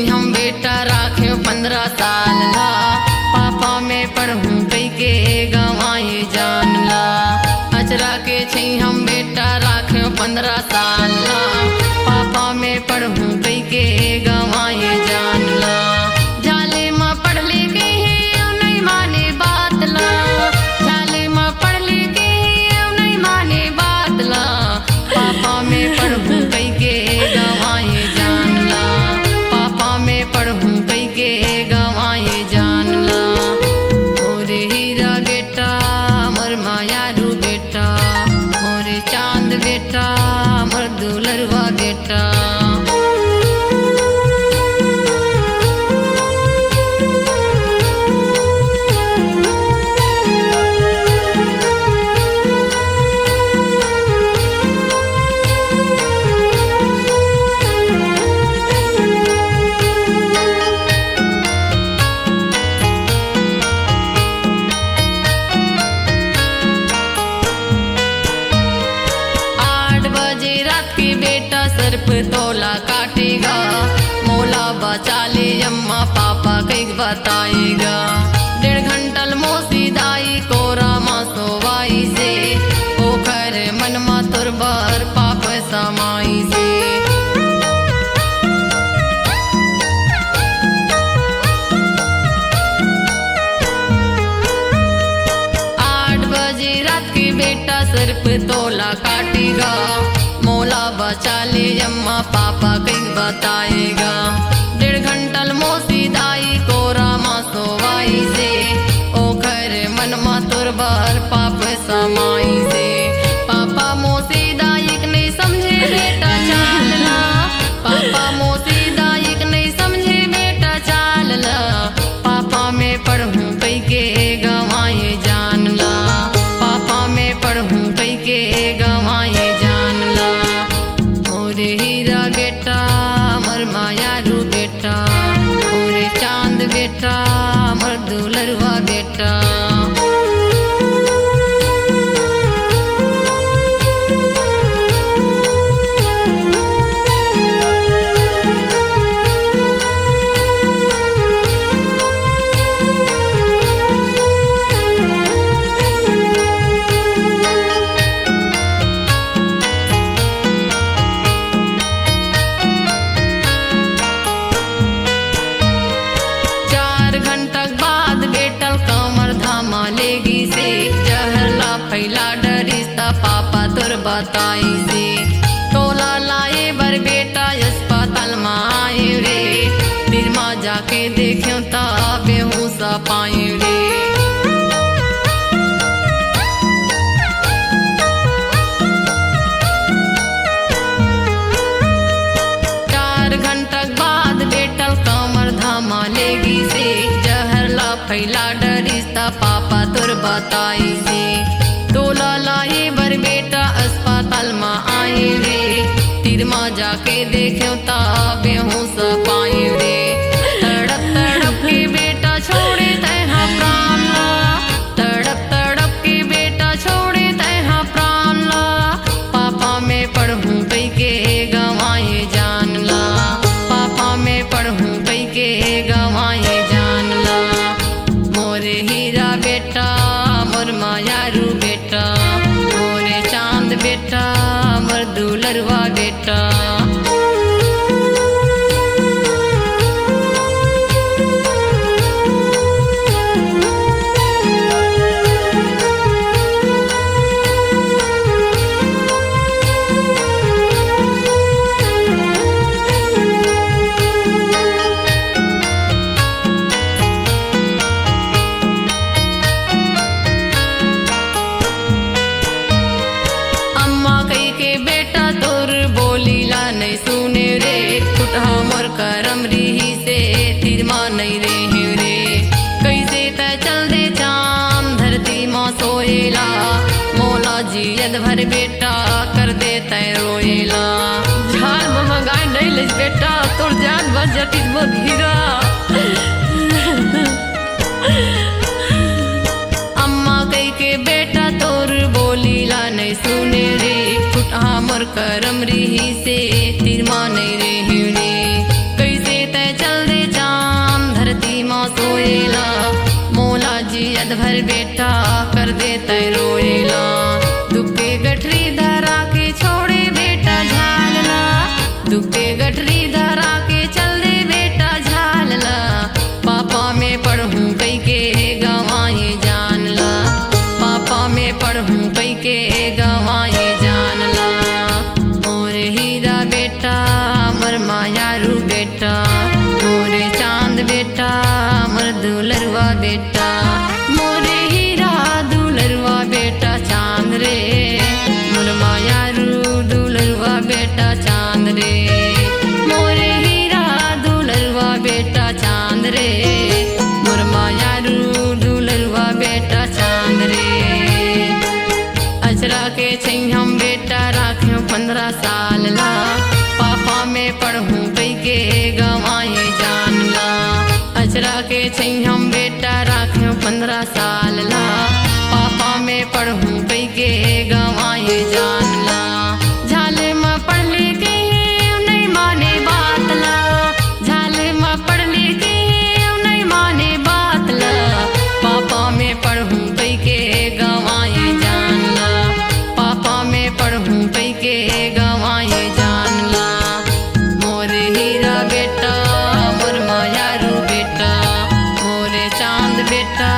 हम बेटा राखे 15 साल ला, पापा में पढ़ूं कई के गवाए जान ला। अचरा के छई हम बेटा राखे 15 साल ला, पापा में पढ़ूं कई के गवाए जान ला। झाले माँ पढ़ ले के नहीं माने बात ला, झाले माँ पढ़ ले के नहीं माने बात ला। पापा में पढ़ूं कई के गवाए जान ला, पापा में पढ़ूं कई के गवाए जान ला। मोरे हीरा बेटा मोर मायारू बेटा, मोरे चांद बेटा मोर दुलरवा बेटा। सर्प तोला काटेगा, मोला बचा ले अम्मा पापा कई बताएगा। 1.5 घंटल मोसी दाई कोरा माँ सोवाई से, ओखर मन मा तुरबर पाप समाई से। 8 बजे रात के बेटा सर्प तोला काटेगा, मोला बचा ले अम्मा पापा कई बताएगा। 1.5 घंटल मोसी दाई कोरा माँ सोवाई से, ओखर मन मा तुरबर पाप समाई से। पापा मोसी दाई नहीं समझे बेटा चाल ला, पापा मोसी दाई नहीं समझे बेटा चाल ला। पापा में पढ़ूं कई के गवाए जान ला, पापा में पढ़ूं कई के गवाए जान ला। मोरे हीरा बेटा मोर मायारू बेटा, मोरे चांद बेटा मोर दुलरवा बेटा। फैला डरिस्ता पापा तोर बताई से, तोला लाए बर बेटा अस्पताल में आए रे। फिर माँ जाके देखियो ता बेहोशा पाए रे। 4 घंटा बाद बेटा कमर धामा लेगी से, जहर ला फैला डरिस्ता पापा तोर बताई से। तोला लाए बर बेटा अस्पताल में आए रे, तीर माँ जाके देखो ता बेहोश पाए रे। तड़प तड़प के बेटा छोड़े तैहा प्राण ला, तड़प तड़प के बेटा छोड़े तैहा प्राण ला। पापा में पढ़ूं कई के गवाए जान ला, पापा में पढ़ूं कई के गवाए जान ला। मोरे हीरा बेटा मोर मायारू बेटा, मोरे चांद बेटा मोर दुलरवा बेटा। नहीं रे रे कैसे त चल दे चांद धरती माँ सोएला मौला जी यद भर बेटा कर दे तय रोएला झाल मंगाए नहीं ले बेटा तोर जान बस जटित मो धीरा अम्मा कई के बेटा तोर बोलीला नहीं सुने रे फुटा मोर करम रही से तिरमा नहीं रे रे कैसे तय चल दे चांद धरती माँ सोएला मौला जी यद भर बेटा कर दे तय रोएला दुखे गठरी धरा के छोड़े बेटा झालला दुखे गठरी धरा के चल दे बेटा झालला पापा में पढ़ूं कई के गवाए जानला पापा में पढ़ूं कई के गवाए जानला मोरे हीरा बेटा मर मायारू बेटा मोरे चांद बेटा मर दुलरवा बेटा मोरे हीरा दुलरवा बेटा चांद रे मोर मायारू दुलरवा बेटा चांद रे मोरे हीरा दुलरवा बेटा चांद रे मोर मायारू दुलरवा बेटा चांद रे अजरा के हम बेटा राख्यो 15 साल ला पापा में पढ़ूं कई के गवाए जानला अजरा के हम बेटा राख्यो 15 साल ला पापा में पढ़ूं कई के गवाए जानला झाले में पढ़ ले के नहीं माने बात ला झाले में पढ़ ले के नहीं माने बात ला पापा में पढ़ूं कई के गवाए जानला पापा में पढ़ूं कई के गवाए जानला मोरे हीरा बेटा मोर मायारू बेटा मोरे चांद बेटा